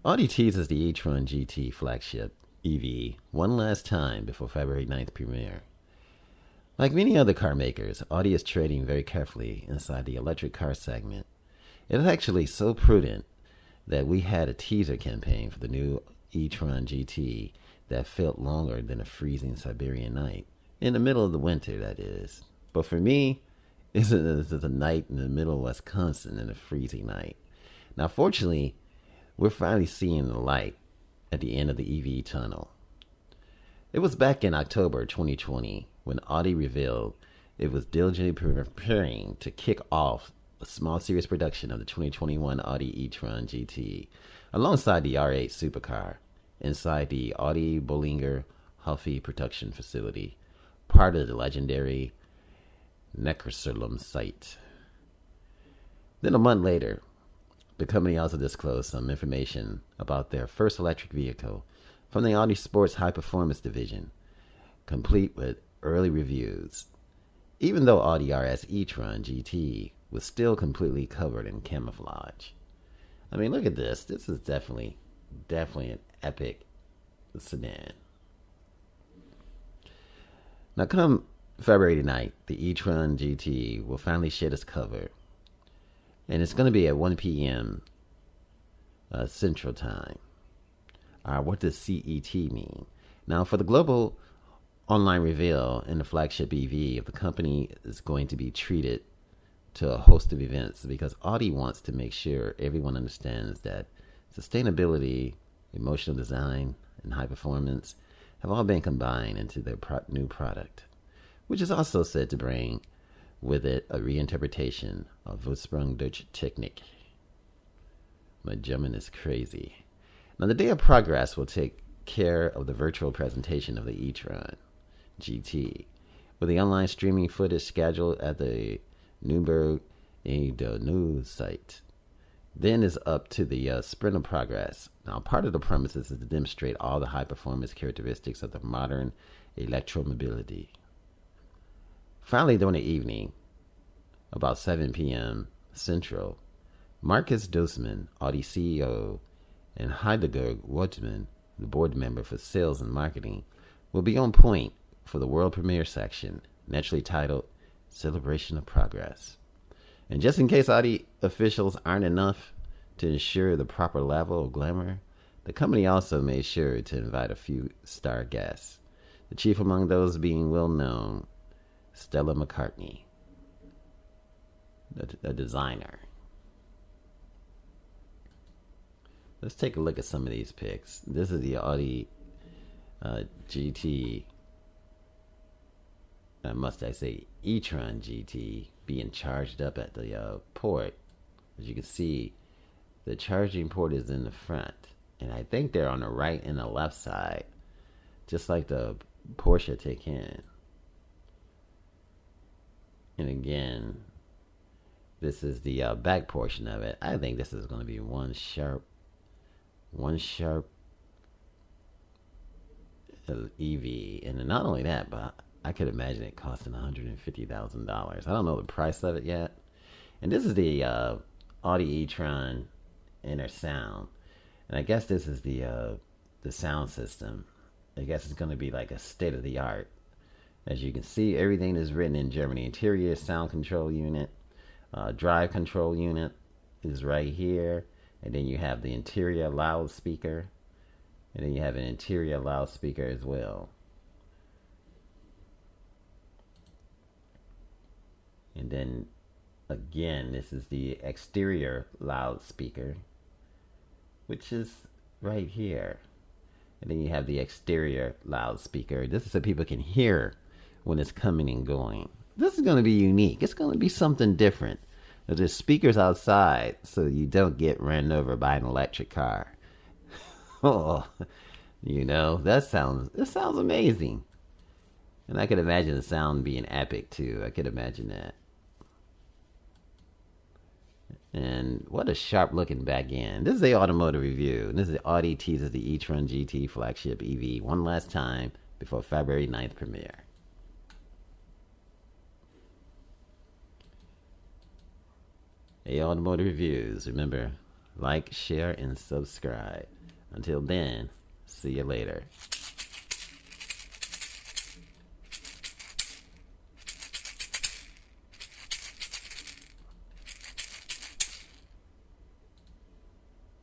Audi teases the e-tron GT Flagship EV one last time before February 9th premiere. Like many other car makers, Audi is trading very carefully inside the electric car segment. It is actually so prudent that we had a teaser campaign for the new e-tron GT that felt longer than a freezing Siberian night. In the middle of the winter, that is. But for me, it's a night in the middle of Wisconsin in a freezing night. Now, fortunately, we're finally seeing the light at the end of the EV tunnel. It was back in October 2020 when Audi revealed it was diligently preparing to kick off a small series production of the 2021 Audi e-tron GT alongside the R8 supercar inside the Audi Bollinger Huffy production facility, part of the legendary Neckarsulm site. Then a month later, the company also disclosed some information about their first electric vehicle from the Audi Sports High Performance division, complete with early reviews, even though Audi RS e-tron GT was still completely covered in camouflage. I mean, look at this. This is definitely an epic sedan. Now, come February night, the e-tron GT will finally shed its cover, and it's going to be at 1 p.m. Central Time. What does CET mean? Now, for the global online reveal in the flagship EV, the company is going to be treated to a host of events because Audi wants to make sure everyone understands that sustainability, emotional design, and high performance have all been combined into their new product, which is also said to bring with it a reinterpretation of Ursprung Deutsche Technik. My German is crazy. Now, the Day of Progress will take care of the virtual presentation of the e-tron GT, with the online streaming footage scheduled at the Nürburgring News site. Then is up to the Sprint of Progress. Now, part of the premises is to demonstrate all the high-performance characteristics of the modern electromobility. Finally, during the evening, about 7 p.m. Central, Markus Dussmann, Audi CEO, and Heidegger Wortmann, the board member for sales and marketing, will be on point for the world premiere section, naturally titled Celebration of Progress. And just in case Audi officials aren't enough to ensure the proper level of glamour, the company also made sure to invite a few star guests, the chief among those being well-known Stella McCartney, the designer. Let's take a look at some of these pics. This is the Audi GT, must I say e-tron GT, being charged up at the port. As you can see, the charging port is in the front, and I think they're on the right and the left side, just like the Porsche Taycan. And again, this is the back portion of it. I think this is going to be one sharp EV. And not only that, but I could imagine it costing $150,000. I don't know the price of it yet. And this is the Audi e-tron inner sound. And I guess this is the sound system. I guess it's going to be like a state-of-the-art. As you can see, everything is written in Germany. Interior sound control unit, drive control unit is right here. And then you have the interior loudspeaker. And then you have an interior loudspeaker as well. And then, again, this is the exterior loudspeaker, which is right here. And then you have the exterior loudspeaker. This is so people can hear when it's coming and going. This is going to be unique. It's going to be something different. There's speakers outside so you don't get ran over by an electric car. Oh, it sounds amazing. And I could imagine the sound being epic too. I could imagine that. And what a sharp looking back end. This is the automotive review. This is the Audi teases the e-tron GT flagship EV one last time before February 9th premiere. Hey, automotive reviews. Remember, Like, share, and subscribe. Until then, see you later.